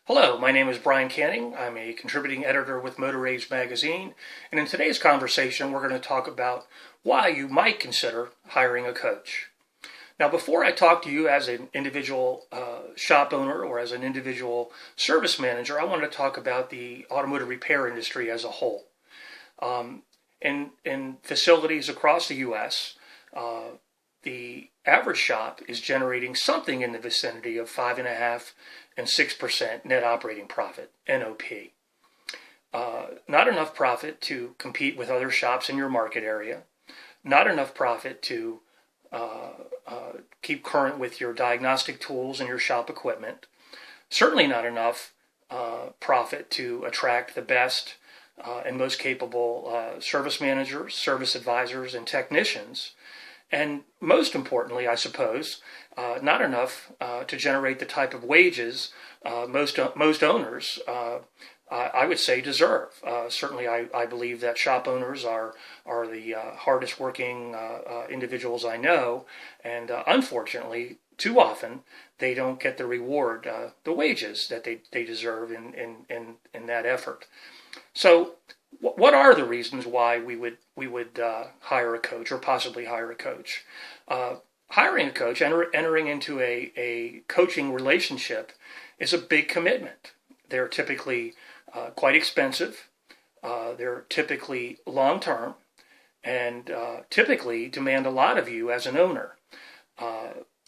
Hello, my name is Brian Canning. I'm a contributing editor with Motor Age magazine, and in today's conversation, we're going to talk about why you might consider hiring a coach. Now, before I talk to you as an individual shop owner or as an individual service manager, I want to talk about the automotive repair industry as a whole. In facilities across the U.S., the average shop is generating something in the vicinity of 5.5 and 6% net operating profit, NOP. Not enough profit to compete with other shops in your market area, not enough profit to keep current with your diagnostic tools and your shop equipment, certainly not enough profit to attract the best and most capable service managers, service advisors, and technicians. And most importantly, I suppose, not enough to generate the type of wages most owners, I would say, deserve. Certainly, I believe that shop owners are the hardest working individuals I know, and unfortunately, too often they don't get the reward, the wages that they deserve in that effort. So, what are the reasons why we would hire a coach or possibly hire a coach? Hiring a coach, entering into a coaching relationship, is a big commitment. They're typically quite expensive. They're typically long term, and typically demand a lot of you as an owner.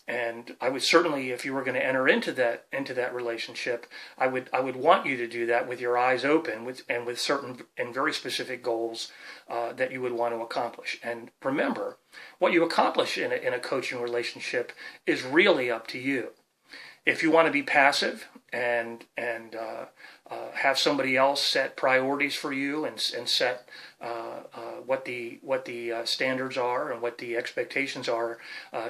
And I would certainly, if you were going to enter into that relationship, I would want you to do that with your eyes open, with certain and very specific goals that you would want to accomplish. And remember, what you accomplish in a coaching relationship is really up to you. If you want to be passive and have somebody else set priorities for you and set what the standards are and what the expectations are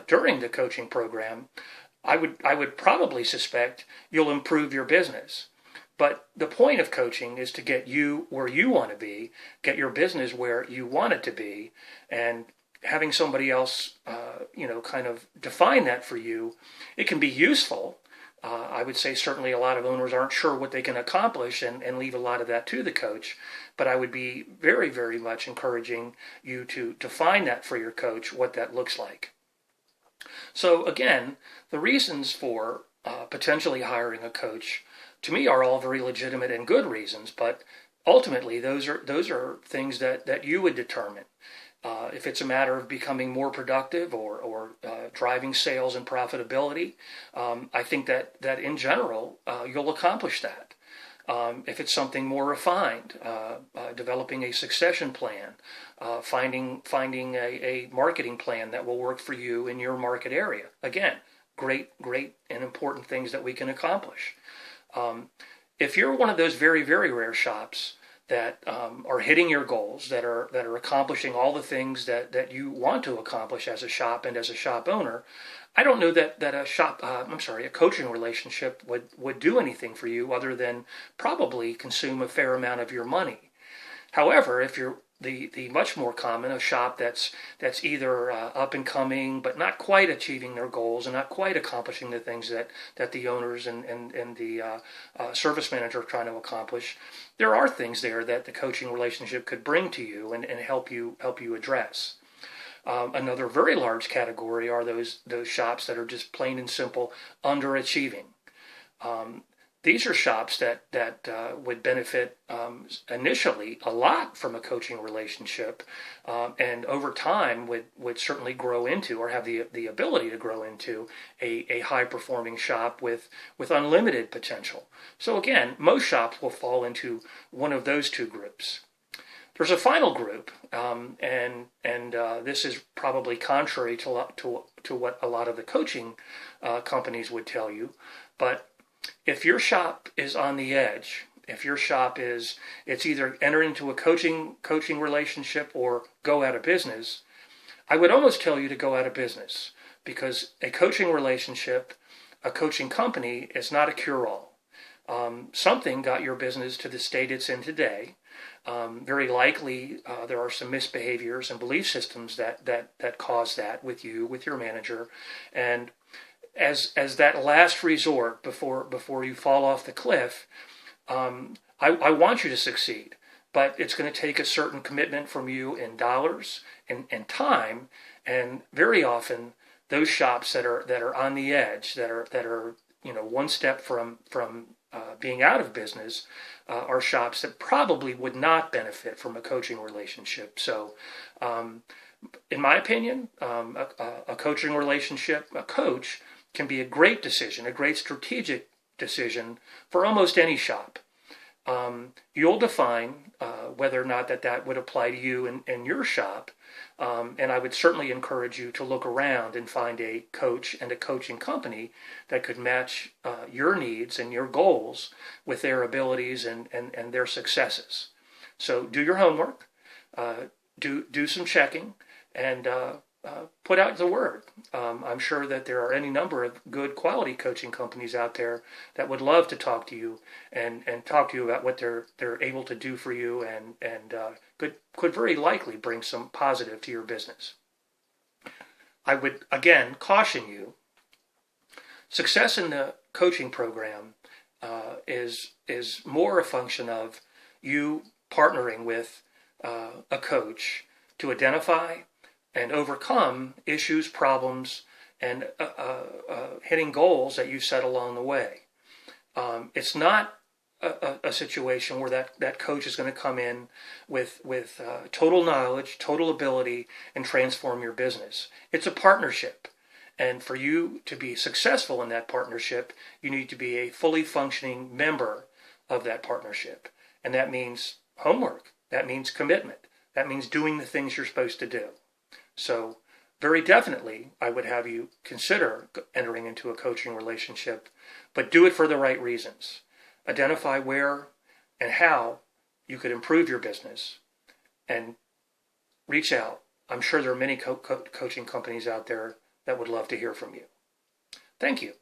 during the coaching program, I would probably suspect you'll improve your business. But the point of coaching is to get you where you want to be, get your business where you want it to be, and having somebody else, kind of define that for you, it can be useful. I would say certainly a lot of owners aren't sure what they can accomplish and leave a lot of that to the coach. But I would be very, very much encouraging you to define that for your coach, what that looks like. So again, the reasons for potentially hiring a coach, to me, are all very legitimate and good reasons. But ultimately, those are things that you would determine. If it's a matter of becoming more productive or driving sales and profitability, I think that in general you'll accomplish that. If it's something more refined, developing a succession plan, finding a marketing plan that will work for you in your market area. Again, great and important things that we can accomplish. If you're one of those very, very rare shops that are hitting your goals, that are accomplishing all the things that you want to accomplish as a shop and as a shop owner, I don't know that a coaching relationship would do anything for you other than probably consume a fair amount of your money. However, if you're the much more common, a shop that's either up and coming but not quite achieving their goals and not quite accomplishing the things that the owners and the service manager are trying to accomplish, there are things there that the coaching relationship could bring to you and help you address. Another very large category are those shops that are just plain and simple underachieving. These are shops that would benefit initially a lot from a coaching relationship, and over time would certainly grow into, or have the ability to grow into, a high performing shop with unlimited potential. So again, most shops will fall into one of those two groups. There's a final group, and this is probably contrary to what a lot of the coaching companies would tell you, but if your shop is on the edge, if your shop it's either enter into a coaching relationship or go out of business, I would almost tell you to go out of business, because a coaching relationship, a coaching company, is not a cure-all. Something got your business to the state it's in today. Very likely there are some misbehaviors and belief systems that cause that with you, with your manager, and as that last resort before you fall off the cliff, I want you to succeed, but it's going to take a certain commitment from you in dollars and time, and very often those shops that are on the edge, that are one step from being out of business, are shops that probably would not benefit from a coaching relationship. So, in my opinion, a coaching relationship, a coach can be a great decision, a great strategic decision for almost any shop. You'll define whether or not that would apply to you in your shop. And I would certainly encourage you to look around and find a coach and a coaching company that could match your needs and your goals with their abilities and their successes. So do your homework, do some checking, and put out the word. I'm sure that there are any number of good quality coaching companies out there that would love to talk to you and talk to you about what they're able to do for you, and could very likely bring some positive to your business. I would again caution you: success in the coaching program is more a function of you partnering with a coach to identify and overcome issues, problems, and hitting goals that you set along the way. It's not a situation where that coach is going to come in with total knowledge, total ability, and transform your business. It's a partnership. And for you to be successful in that partnership, you need to be a fully functioning member of that partnership. And that means homework. That means commitment. That means doing the things you're supposed to do. So very definitely, I would have you consider entering into a coaching relationship, but do it for the right reasons. Identify where and how you could improve your business, and reach out. I'm sure there are many coaching companies out there that would love to hear from you. Thank you.